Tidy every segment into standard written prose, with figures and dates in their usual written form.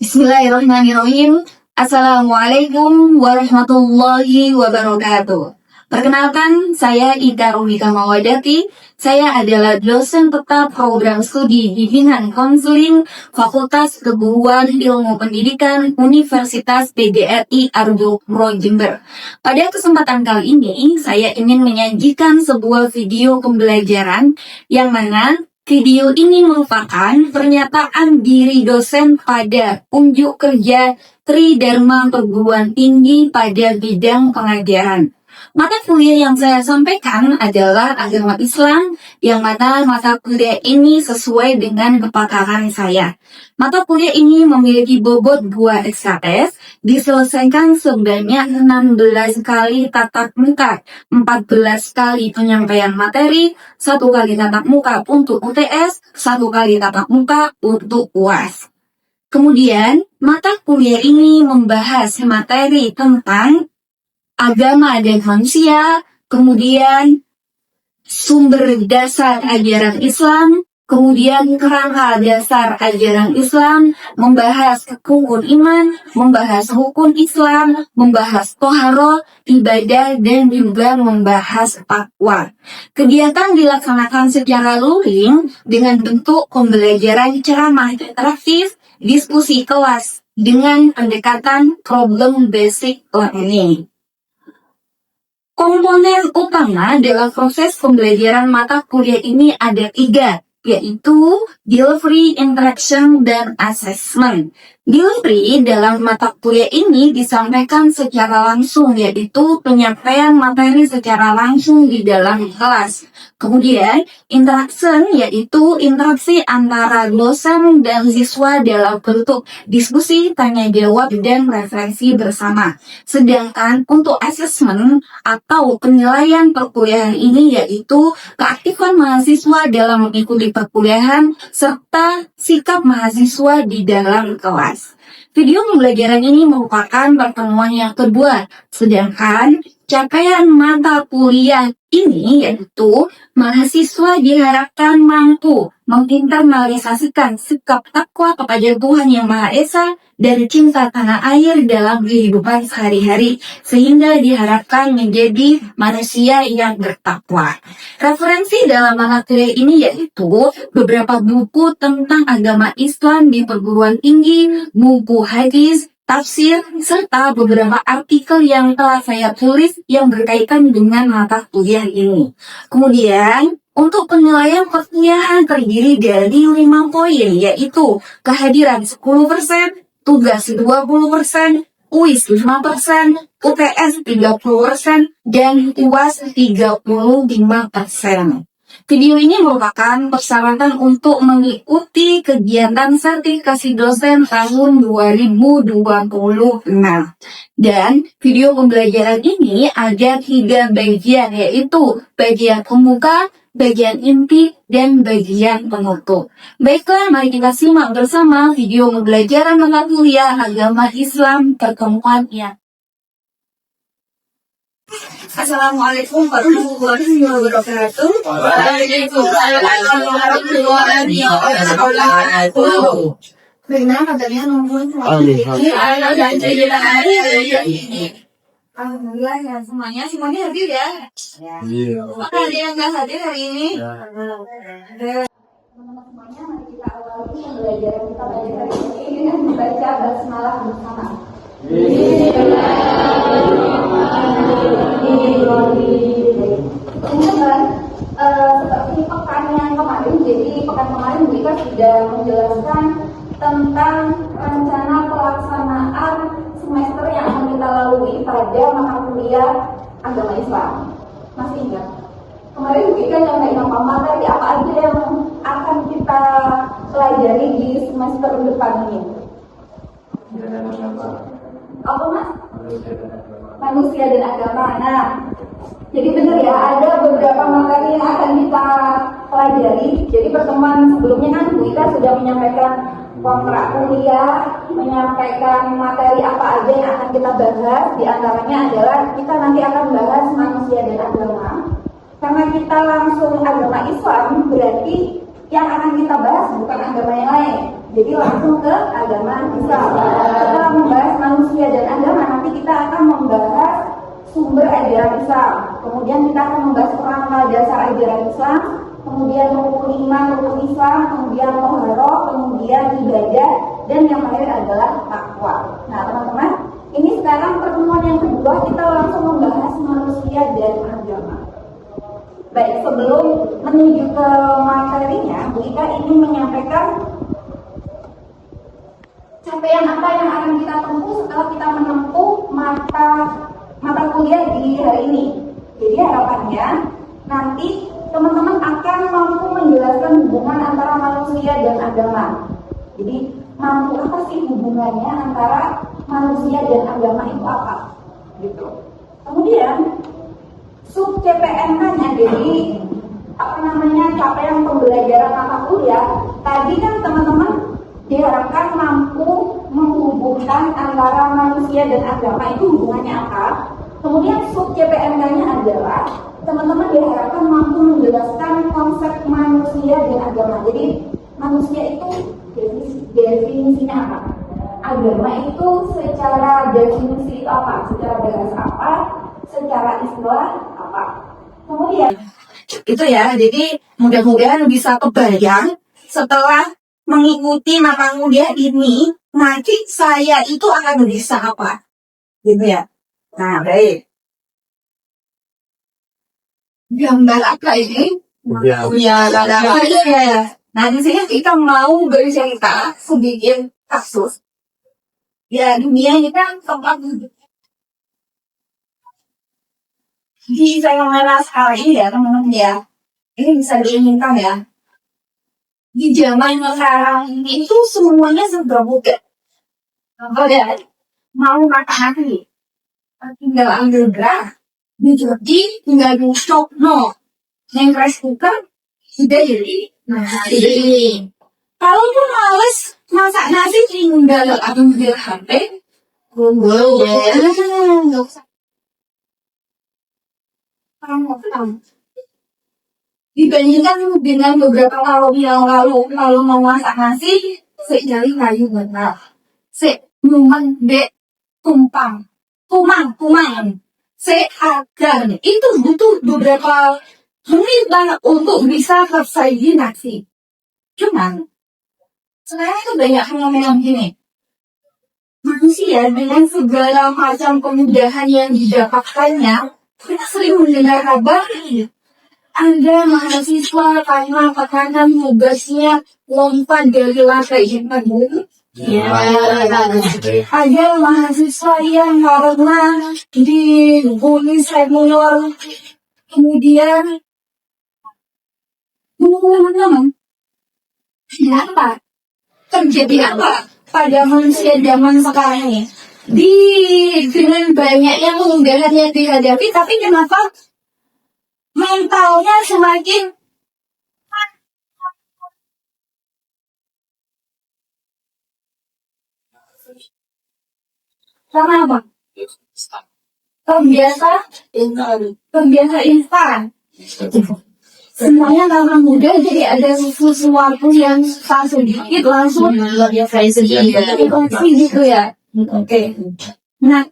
Bismillahirrahmanirrahim. Assalamualaikum warahmatullahi wabarakatuh. Perkenalkan, saya Ika Rumika Mawadati. Saya adalah dosen tetap program studi bimbingan konseling Fakultas Keguruan Ilmu Pendidikan Universitas PGRI Argo Pro Jember. Pada kesempatan kali ini, saya ingin menyajikan sebuah video pembelajaran yang mana video ini merupakan pernyataan diri dosen pada unjuk kerja Tridharma Perguruan Tinggi pada bidang pengajaran. Mata kuliah yang saya sampaikan adalah agama Islam, yang mana mata kuliah ini sesuai dengan kepakaran saya. Mata kuliah ini memiliki bobot 2 SKS, diselesaikan sebanyak 16 kali tatap muka, 14 kali penyampaian materi, 1 kali tatap muka untuk UTS, 1 kali tatap muka untuk UAS. Kemudian, mata kuliah ini membahas materi tentang agama dan manusia, kemudian sumber dasar ajaran Islam, kemudian kerangka dasar ajaran Islam, membahas rukun iman, membahas hukum Islam, membahas toharoh, ibadah, dan juga membahas takwa. Kegiatan dilaksanakan secara luring dengan bentuk pembelajaran ceramah interaktif, diskusi kelas dengan pendekatan problem basic learning. Komponen utama dalam proses pembelajaran mata kuliah ini ada 3, yaitu delivery, interaction, dan assessment. Delivery dalam mata kuliah ini disampaikan secara langsung, yaitu penyampaian materi secara langsung di dalam kelas. Kemudian, interaction yaitu interaksi antara dosen dan siswa dalam bentuk diskusi, tanya jawab, dan referensi bersama. Sedangkan untuk assessment atau penilaian perkuliahan ini yaitu keaktifan mahasiswa dalam mengikuti perkuliahan serta sikap mahasiswa di dalam kelas. Video pembelajaran ini merupakan pertemuan yang kedua, sedangkan capaian mata kuliah ini yaitu mahasiswa diharapkan mampu menginternalisasikan sikap takwa kepada Tuhan Yang Maha Esa dan cinta tanah air dalam kehidupan sehari-hari, sehingga diharapkan menjadi manusia yang bertakwa. Referensi dalam mata kuliah ini yaitu beberapa buku tentang agama Islam di perguruan tinggi, buku hadis, tafsir, serta beberapa artikel yang telah saya tulis yang berkaitan dengan mata kuliah ini. Kemudian, untuk penilaian perkuliahan terdiri dari 5 poin, yaitu kehadiran 10%, tugas 20%, UIS 5%, UTS 30%, dan UAS 35%. Video ini merupakan persyaratan untuk mengikuti kegiatan sertifikasi dosen tahun 2026. Dan video pembelajaran ini ada 3 bagian, yaitu bagian pembuka, bagian inti, dan bagian penutup. Baiklah, mari kita simak bersama video pembelajaran mata kuliah agama Islam pertemuan yang Assalamualaikum warahmatullahi wabarakatuh. Waalaikumsalam warahmatullahi wabarakatuh. Bagaimana kalian membuat Alhamdulillah ya, semuanya hadir ya. Iya. Maka ada yang nggak hadir hari ini. Teman-teman semuanya, mari kita awali pembelajaran kita pada hari ini dengan membaca basmalah bersama. Kemudian seperti pekan yang kemarin, jadi pekan kemarin kita sudah menjelaskan tentang rencana pelaksanaan semester yang akan kita lalui pada mata kuliah agama Islam. Masih ingat? Kemarin kita nyampaikan materi apa aja yang akan kita pelajari di semester depan ini. Apa mas? Manusia dan agama. Nah, jadi benar ya, ada beberapa materi yang akan kita pelajari. Jadi pertemuan sebelumnya kan kita sudah menyampaikan kontrak kuliah, menyampaikan materi apa aja yang akan kita bahas. Di antaranya adalah kita nanti akan bahas manusia dan agama. Karena kita langsung agama Islam, berarti yang akan kita bahas bukan agama yang lain, Jadi langsung ke agama Islam. Setelah membahas manusia dan agama, nanti kita akan membahas sumber ajaran Islam. Kemudian kita akan membahas kerangka dasar ajaran Islam, kemudian rukun iman, rukun Islam, kemudian toharoh, kemudian ibadah, dan yang terakhir adalah takwa. Nah teman-teman, ini sekarang pertemuan yang kedua, kita langsung membahas manusia dan agama. Baik, sebelum menuju ke materinya, Bu Ika ingin menyampaikan capaian apa yang akan kita tempuh setelah kita menempuh mata kuliah di hari ini. Jadi harapannya nanti teman-teman akan mampu menjelaskan hubungan antara manusia dan agama. Jadi mampu apa sih hubungannya antara manusia dan agama itu apa? Gitu. Kemudian sub CPNK-nya, jadi capaian pembelajaran mata kuliah. Tadi kan teman-teman diharapkan mampu menghubungkan antara manusia dan agama, itu hubungannya apa. Kemudian sub CPNK-nya adalah teman-teman diharapkan mampu menjelaskan konsep manusia dan agama. Jadi manusia itu definisinya apa, agama itu secara definisi itu apa, secara bahasa apa, secara istilah apa. Kemudian itu ya, jadi mudah-mudahan bisa kebayang setelah mengikuti mata kuliah ini, nanti saya itu akan bisa apa, gitu ya. Nah, baik. Gambar apa ini? Ya, apa ya? Nah, di sini kita mau bercerita sedikit kasus. Ya, dunia ini kan tempat di fenomena sekarang ini ya, teman-teman ya. Ini bisa diinginkan ya. Di zaman sekarang ini itu semuanya serba mudah. Ya, mau makan hati, tinggal ambil gerak, dicuci, tinggal nyusok, no. Yang rice cooker, sudah jadi. Nah, jadi kalau tuh males masak nasi, tinggal ambil HP, Google, nggak usah. Dibandingkan dengan beberapa tahun yang lalu, kalau mau masak nasi, sekali kayu bakar, minuman tumang, agar itu butuh beberapa menit banget untuk bisa selesai di nasi. Cuman sekarang itu banyak fenomena begini. Manusia dengan segala macam kemudahan yang didapatkannya, kita sering mendengar kabar ada mahasiswa karena tekanan tugasnya lompat dari lantai 4. Ya, ada mahasiswa yang karena dibully senior, kemudian teman-teman, kenapa? Terjadi apa pada manusia zaman sekarang ini? Dengan banyaknya kemudahan yang dihadapi, tapi kenapa mentalnya semakin karena apa? Terbiasa instan. Semuanya karena mudah, jadi ada sesuatu yang sedikit langsung gitu ya. Oke. Nah,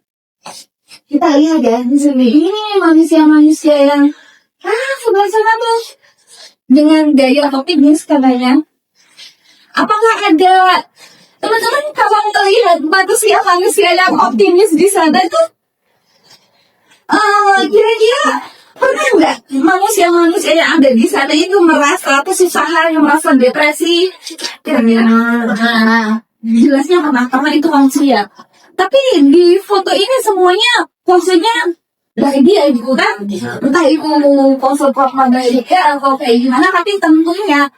kita lihat ya di sini, ini manusia-manusia yang sebelah sana tuh dengan gaya optimis katanya. Apakah ada teman-teman kalau melihat manusia yang optimis di sana tuh kira-kira pernah nggak manusia-manusia yang ada di sana itu merasa kesusahan, merasa depresi? Jelasnya karena itu manusia. Tapi di foto ini semuanya posenya bahagia gitu kan, entah itu pose bahagia atau kayak gimana, tapi tentunya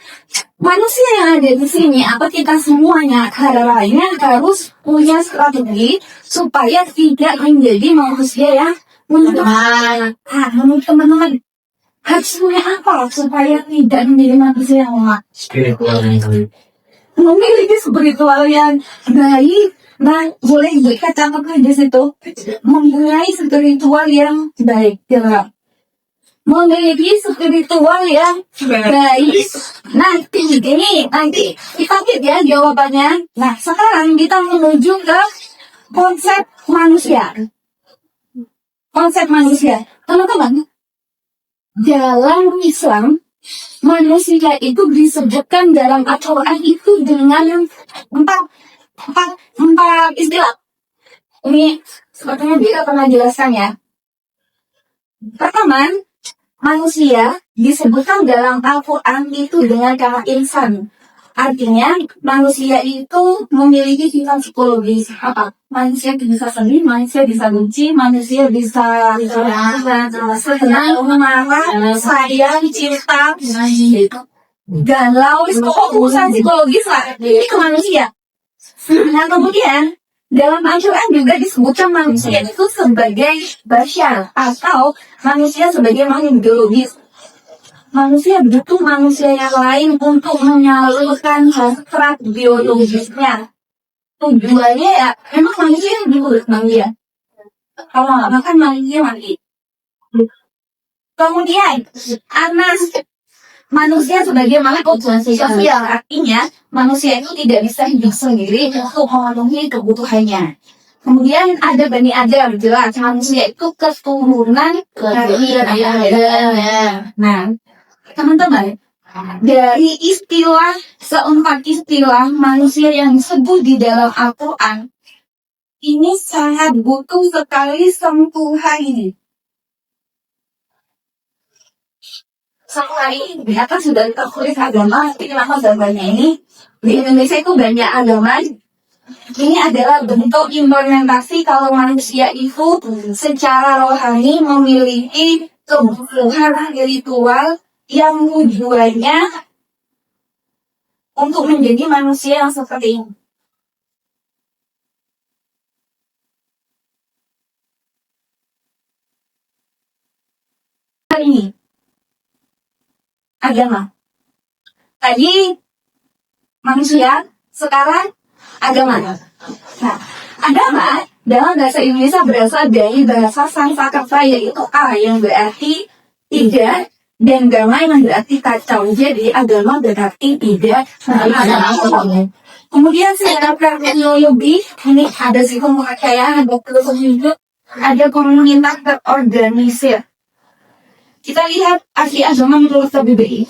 manusia yang ada di sini apa kita semuanya lainnya harus punya strategi supaya tidak menjadi manusia yang menurut teman-teman harus punya apa supaya tidak menjadi manusia yang memiliki spiritual yang baik. Nah, boleh kita catatkan di situ, mempunyai spiritual yang baik. Ya. memiliki spiritual yang baik. Nanti kita lihat ya jawabannya. Nah, sekarang kita menuju ke konsep manusia. Konsep manusia, teman-teman. Dalam Islam, manusia itu disebutkan dalam Al-Quran itu dengan empat istilah. Ini sepertinya dia pernah jelaskan ya. Pertama, manusia disebutkan dalam Al-Quran itu dengan kata insan. Artinya manusia itu memiliki sifat psikologis. Apa? Manusia bisa sedih, manusia bisa benci, manusia bisa senang, marah, sayang, cinta, galau, pokok urusan psikologis lah. Ini ke manusia. Nah kemudian dalam Al-Quran juga disebutkan manusia itu sebagai basyar atau manusia sebagai makhluk biologis. Manusia butuh manusia yang lain untuk menyalurkan hasrat biologisnya. Tujuannya ya, memang manusia yang diurus manusia. Kalau nggak makan manusia mati. Kemudian, manusia sebagai makhluk sosial, artinya manusia itu tidak bisa hidup sendiri untuk memenuhi kebutuhannya. Kemudian ada Bani Adam, jelas manusia itu keturunan dari Adam. Nah, teman-teman, dari seempat istilah manusia yang disebut di dalam Al-Quran, ini sangat butuh sekali sentuhan ini. Sentuhan ini ternyata sudah tertulis agama, tapi kenapa zamannya ini di Indonesia itu banyak agama. Ini adalah bentuk implementasi kalau manusia itu secara rohani memiliki kebutuhan spiritual yang tujuannya untuk menjadi manusia yang seperti ini. Ini agama. Tadi manusia, sekarang agama. Nah, agama dalam bahasa Indonesia berasal dari bahasa Sanskerta yaitu A yang berarti tidak dan gama yang berarti kacau. Jadi agama berarti tidak. Kemudian secara teknologi ini ada sistem kepercayaan, ada hidup, ada komunitas terorganisir. Kita lihat arti agama menurut KBBI.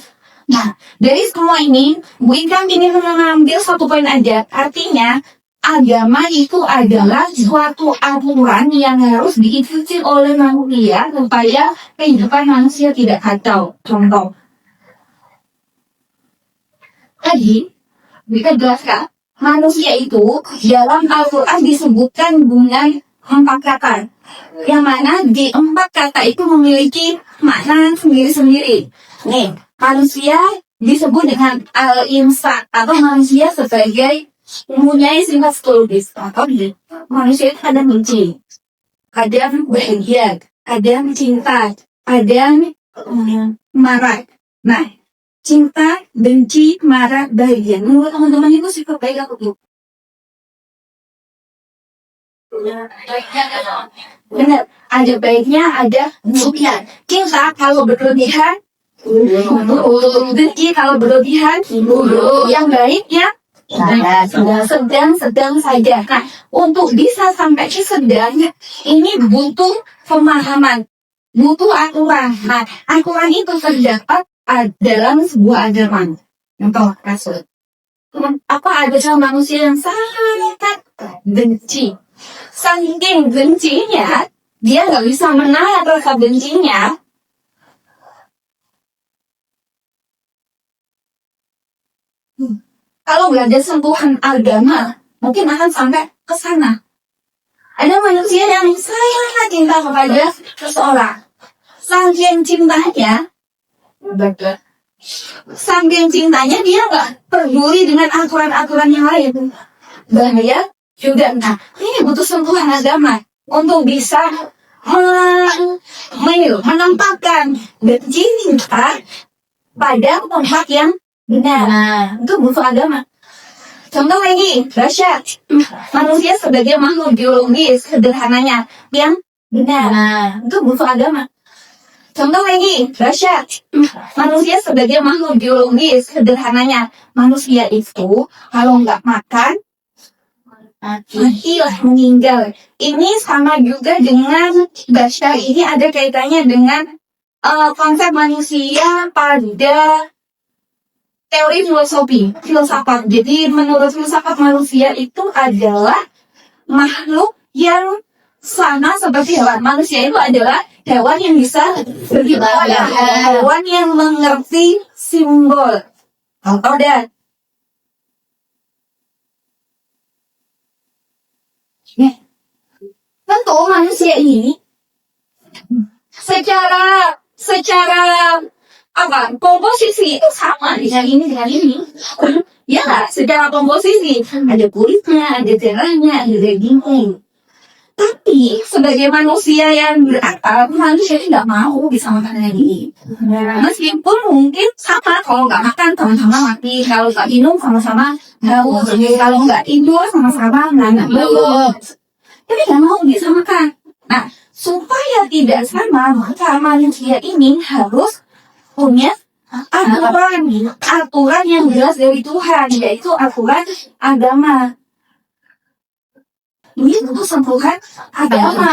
Nah, dari semua ini, Bu Ikram ingin mengambil satu poin aja. Artinya, agama itu adalah suatu aturan yang harus diikuti oleh manusia supaya kehidupan manusia tidak kacau. Contoh. Tadi, kita jelaskan, manusia itu dalam Al-Quran disebutkan dengan 4 kata. Yang mana di 4 kata itu memiliki makna sendiri-sendiri. Nih, manusia disebut dengan al-insan atau manusia sebagai mempunyai sifat psikologis. Atau manusia itu ada benci, ada bahagia, ada cinta, ada marah. Nah, cinta, benci, marah, bahagia. Menurut teman-teman itu sifat baik atau buruk? Benar, ada baiknya, ada buruknya. Cinta kalau berlebihan, benci kalau berlebihan, yang baiknya sedang saja. Nah, untuk bisa sampai ke sedang, ini butuh pemahaman, butuh aturan. Nah, aturan itu terdapat dalam sebuah agama. Contoh kasus. Apa ada sama manusia yang sangat benci? Saking bencinya, dia nggak bisa menahan rasa bencinya. Kalau nggak ada sentuhan agama, mungkin akan sampai ke sana. Ada manusia yang sangat cinta kepada seseorang. Saking cintanya dia nggak peduli dengan aturan-aturan yang lain. Bahaya juga. Nah, ini butuh sentuhan agama untuk bisa menempatkan benci cinta pada tempat yang benar. Nah, itu butuh agama. Contoh lagi, dahsyat. Manusia sebagai makhluk biologis sederhananya yang benar. Nah, itu butuh agama. Contoh lagi, dahsyat. Manusia sebagai makhluk biologis, sederhananya, manusia itu kalau nggak makan, mati lah, meninggal. Ini sama juga dengan dahsyat. Ini ada kaitannya dengan konsep manusia pada teori filsafat. Jadi menurut filsafat manusia itu adalah makhluk yang sama seperti hewan. Manusia itu adalah hewan yang bisa beribadah, hewan yang mengerti simbol. Contoh dan tentu manusia ini secara apa komposisi itu sama dengan ini ya nggak, secara komposisi ada kulitnya, ada darahnya, ada dagingnya. Tapi sebagai manusia yang berakal, manusia ini nggak mau bisa makan lagi. Meskipun mungkin sama, kalau nggak makan sama-sama mati, kalau nggak minum sama-sama haus, kalau nggak tidur sama-sama nggak bagus. Tapi nggak mau bisa makan. Nah, supaya tidak sama, maka manusia ini harus punya aturan yang jelas dari Tuhan, yaitu aturan agama. Ini untuk sentuhan agama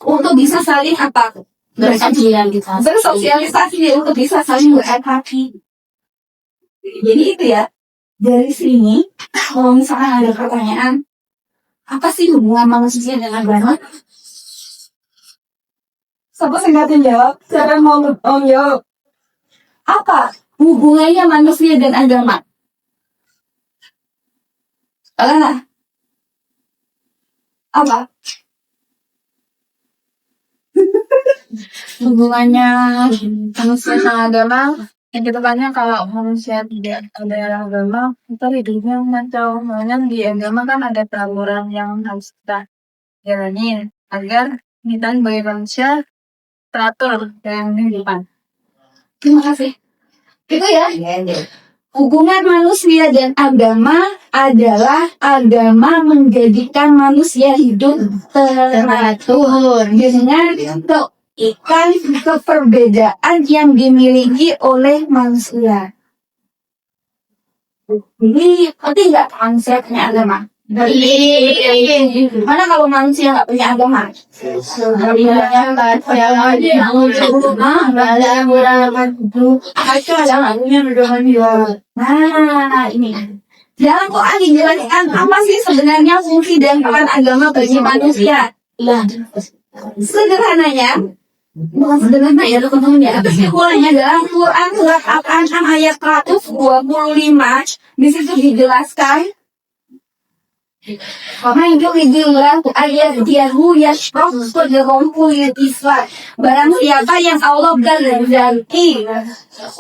untuk bisa saling apa bersosialisasi untuk bisa saling berempati. Jadi itu ya, dari sini kalau misalnya ada pertanyaan, apa sih hubungan manusia dengan agama? Siapa singkatin jawab? Siapa mau jawab? Apa hubungannya manusia dan agama? Apa hubungannya manusia sama agama? Yang kita tanya, kalau manusia tidak ada agama, kita hidupnya kacau. Soalnya di agama kan ada peraturan yang harus kita jalani agar kita sebagai manusia teratur dalam kehidupan. Terima kasih. Itu ya. Hubungan manusia dan agama adalah agama menjadikan manusia hidup teratur dengan keikan keperbedaan yang dimiliki oleh manusia. Ini penting nggak konsepnya agama? Mana kalau manusia nggak punya agama? Nah, ini dalam Quran dijelaskan apa sih sebenarnya fungsi dan peran agama bagi manusia. Sederhananya, bukan sederhana ya teman-teman ya. Mulanya dalam Quran surat Al-An'am ayat 125, di situ dijelaskan barang siapa yang Allah berjanji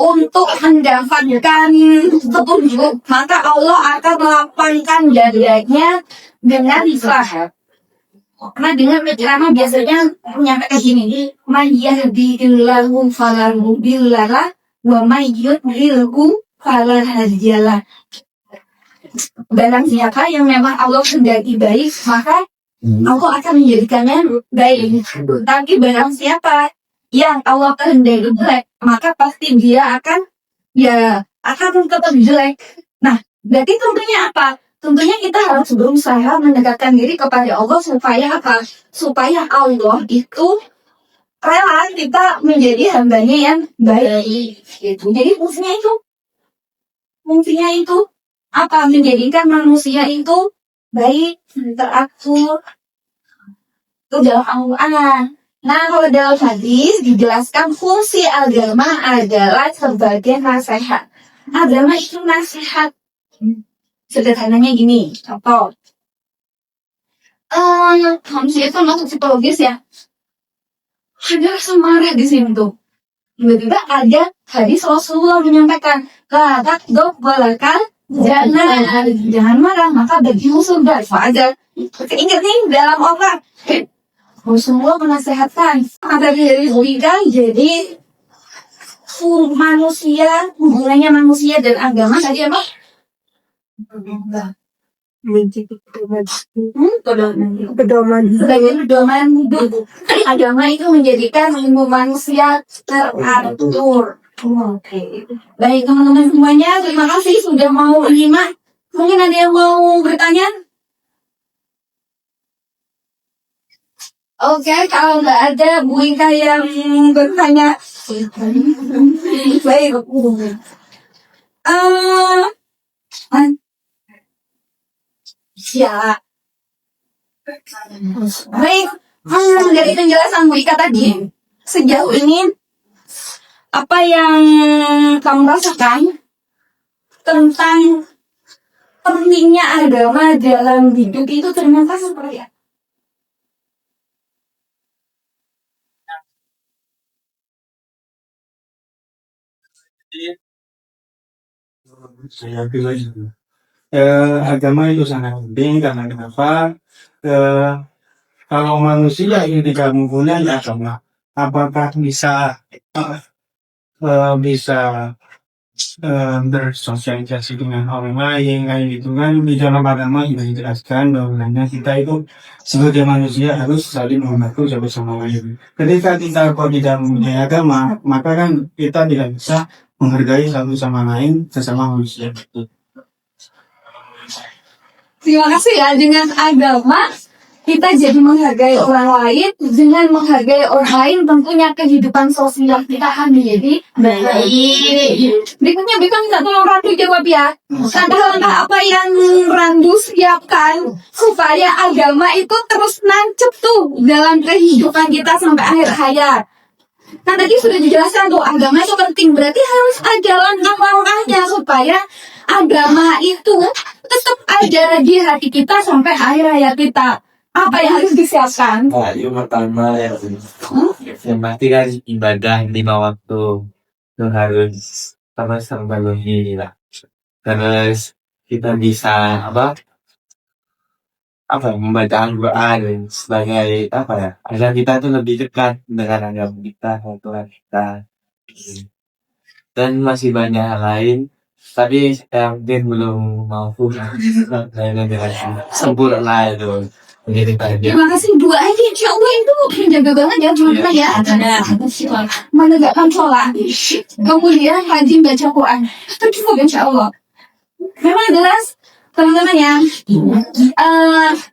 untuk mendapatkan petunjuk, maka Allah akan melapangkan dadanya dengan Islam. Karena dengan ceramah biasanya menyampaikan gini, man yahdihillahu fala mudilla lahu wa may yudlilhu fala hadiya lahu. Barang siapa yang memang Allah kehendaki baik, maka Allah akan menjadikannya baik. Tapi barang siapa yang Allah kehendaki jelek, maka pasti dia akan tetap jelek. Nah, berarti tentunya apa? Tentunya kita harus berusaha mendekatkan diri kepada Allah supaya apa? Supaya Allah itu rela kita menjadi hambanya yang baik. Gitu. Jadi fungsinya itu apa? Menjadikan manusia itu baik, teratur. Itu dalam Al-Quran. Nah, kalau dalam hadis dijelaskan fungsi agama adalah sebagai nasihat. Agama itu nasihat. Sederhananya gini, contoh. Manusia itu masuk psikologis ya. Ada rasa marah di sini tuh. Tiba-tiba ada hadis Rasulullah menyampaikan, la takdob walakal jangan marah, maka bagimu surga. Ada. Ingat nih dalam Allah. Rasulullah menasehatkan agar dari tiga, jadi manusia, hubungannya manusia dan agama tadi apa? Pedoman. Sebagai pedoman hidup. Agama itu menjadikan ilmu manusia teratur. Oke. Baik teman-teman semuanya, terima kasih sudah mau menyimak. Mungkin ada yang mau bertanya? Oke, kalau nggak ada Bu Ika yang bertanya. Baik. Ya. Baik. Dari penjelasan Bu Ika tadi, sejauh ini apa yang kamu rasakan tentang pentingnya agama dalam hidup itu ternyata seperti apa? Saya bilang gitu. Agama itu sangat penting karena kenapa? Kalau manusia ini tidak mempunyai agama, apakah bisa bisa bersosialisasi dengan orang lain kayak gitu kan? Di dalam agama juga dijelaskan bahwa kita itu sebagai manusia harus saling membantu satu sama lain. Ketika kita kok tidak mempunyai agama, maka kan kita tidak bisa menghargai satu sama lain sesama manusia. Terima kasih ya, dengan agama kita jadi menghargai orang lain. Dengan menghargai orang lain tentunya kehidupan sosial kita akan menjadi baik. Berikutnya bisa tolong Randu jawab ya. Langkah apa yang Randu siapkan supaya agama itu terus nancep tuh dalam kehidupan kita sampai akhir hayat. Nah tadi sudah dijelaskan tuh agama itu penting, berarti harus ada langkah-langkahnya supaya agama itu tetap ada di hati kita sampai akhir hayat kita. Apa yang harus disiapkan? Nah, yang pertama yang pasti kan ibadah 5 waktu itu harus terus terpenuhi lah. Terus kita bisa membaca Al-Quran sebagai agar kita tuh lebih dekat dengan agama kita, dengan Tuhan kita. Dan masih banyak hal lain, tapi yang mungkin belum mampu sempurna itu. Begitu aja. Terima kasih dua aja, insya Allah itu menjaga banget ya teman-teman ya. Menegakkan sholat, kemudian rajin baca Quran, itu cukup insya Allah. Memang jelas teman-teman ya.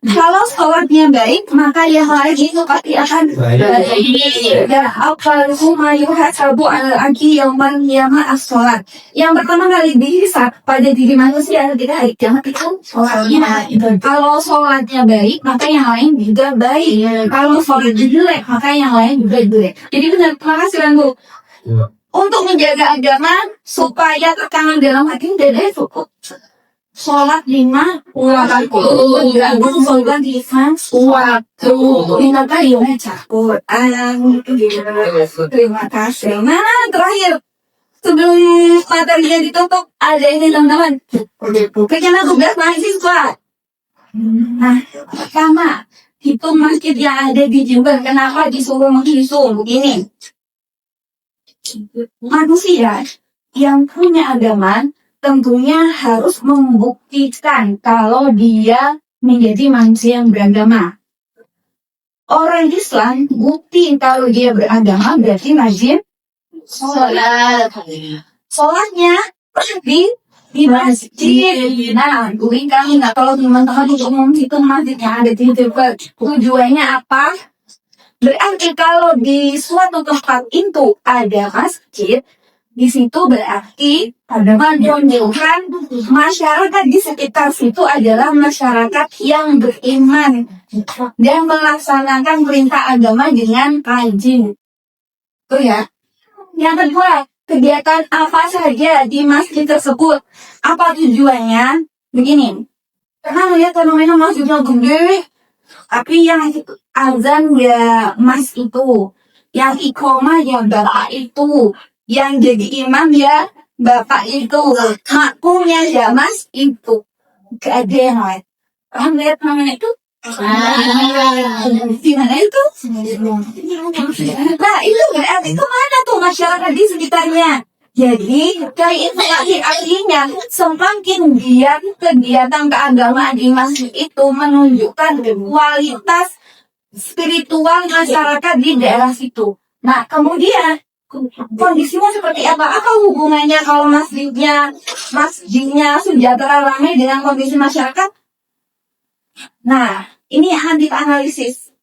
Kalau sholatnya baik, maka yang lain itu pasti akan baik. Dan al-qalbu yuhasabu al-aki yaumal qiyamah as-sholat. Yang pertama kali dihisab pada diri manusia ketika hari kiamat itu sholatnya. Kalau sholatnya baik, maka yang lain juga baik. Kalau sholatnya jelek, maka yang lain juga jelek. Jadi benar, terima kasih Randu. Untuk menjaga agama supaya tekanan dalam hati tidak cukup. Sholat 5 waktu, sholat 5 waktu, 5 kali baca Quran. Terima kasih. Nah, terakhir sebelum materinya ditutup, ada ini teman-teman. Bagaimana tugas mahasiswa? Nah, pertama, hitung masjid yang ada di Jember. Kenapa disuruh menghitung? Begini, manusia yang punya agama tentunya harus membuktikan kalau dia menjadi manusia yang beragama. Orang Islam bukti kalau dia beragama berarti rajin sholat. Sholatnya di masjid. Nah, kami nggak kalau teman-teman untuk menghitung masjid yang ada di Jember, tujuannya apa? Berarti kalau di suatu tempat itu ada masjid, di situ berarti ada menunjukkan masyarakat di sekitar situ adalah masyarakat yang beriman dan melaksanakan perintah agama dengan rajin. Tuh ya. Yang kedua, kegiatan apa saja di masjid tersebut? Apa tujuannya? Begini, karena melihat fenomena masjidnya gede, tapi yang azan ya mas itu, yang iqomah ya bapak itu, yang jadi imam ya bapak itu, makmumnya ya mas itu. Gak ada yang lain. Paham lihat namanya itu? Gimana itu? Nah itu berarti kemana tuh masyarakat di sekitarnya? Jadi, dari artinya, semakin giat kegiatan keagamaan di masjid itu menunjukkan kualitas spiritual masyarakat di daerah situ. Nah, kemudian kondisinya seperti apa? Apa hubungannya kalau masjidnya sejahtera ramai dengan kondisi masyarakat? Nah, ini akan kita analisis.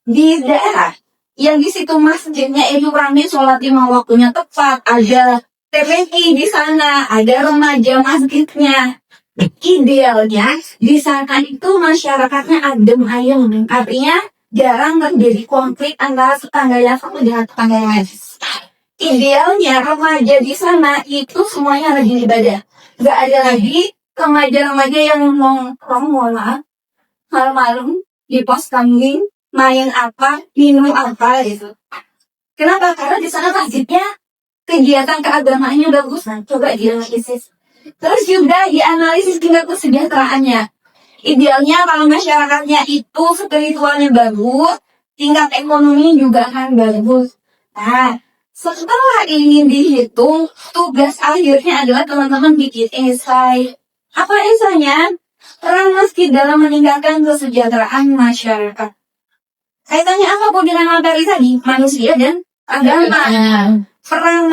Di daerah yang di situ masjidnya itu ramai, sholat lima waktunya tepat, ada TPI di sana, ada remaja masjidnya. Idealnya di sana itu masyarakatnya adem ayem, artinya jarang terjadi konflik antara tetangga yang satu dengan tetangga yang lain. Idealnya remaja di sana itu semuanya lagi ibadah, nggak ada lagi remaja-remaja yang nongkrong malam-malam di pos kambing, main apa, minum apa gitu. Kenapa? Karena di sana masjidnya kegiatan keagamaannya bagus. Nah, coba dianalisis. Terus juga dianalisis tingkat kesejahteraannya. Idealnya kalau masyarakatnya itu spiritualnya bagus, tingkat ekonomi juga akan bagus. Nah, setelah ini dihitung, tugas akhirnya adalah teman-teman bikin esai. Apa esainya? Peran masjid dalam meningkatkan kesejahteraan masyarakat. Kaitannya apa pun dengan materi tadi? Manusia dan agama. Peran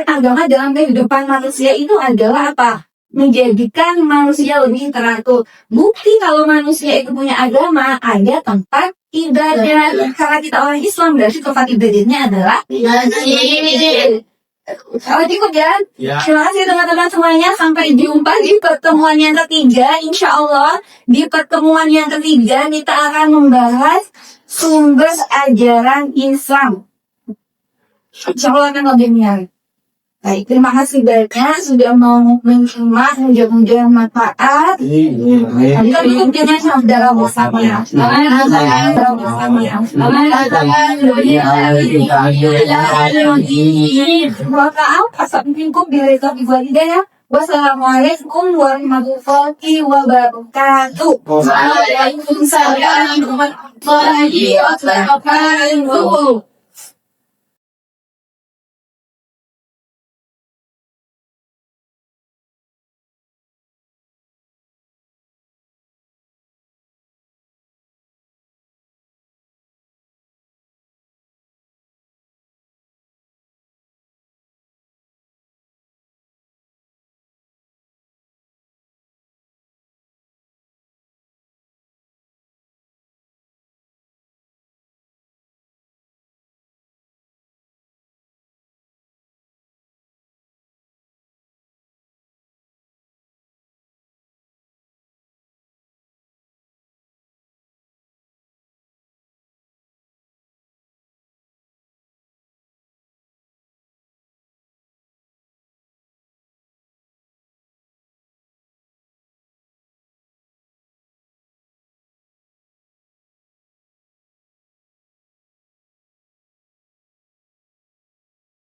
agama dalam kehidupan manusia itu adalah apa? Menjadikan manusia lebih teratur. Bukti kalau manusia itu punya agama, ada tempat ibadah. Karena kita orang Islam, berarti tempat ibadahnya adalah masjid. Kalau cukup ya? Terima kasih teman-teman semuanya. Sampai jumpa di pertemuan yang ketiga. Insya Allah di pertemuan yang ketiga kita akan membahas sumber ajaran Islam. Insya Allah akan lebih menarik. Baik, terima kasih banyak sudah mau menyimak, mudah-mudahan manfaat. Kita cukup dengan saudara bersama ya. Wassalamualaikum warahmatullahi wabarakatuh. Waalaikumsalam warahmatullahi wabarakatuh.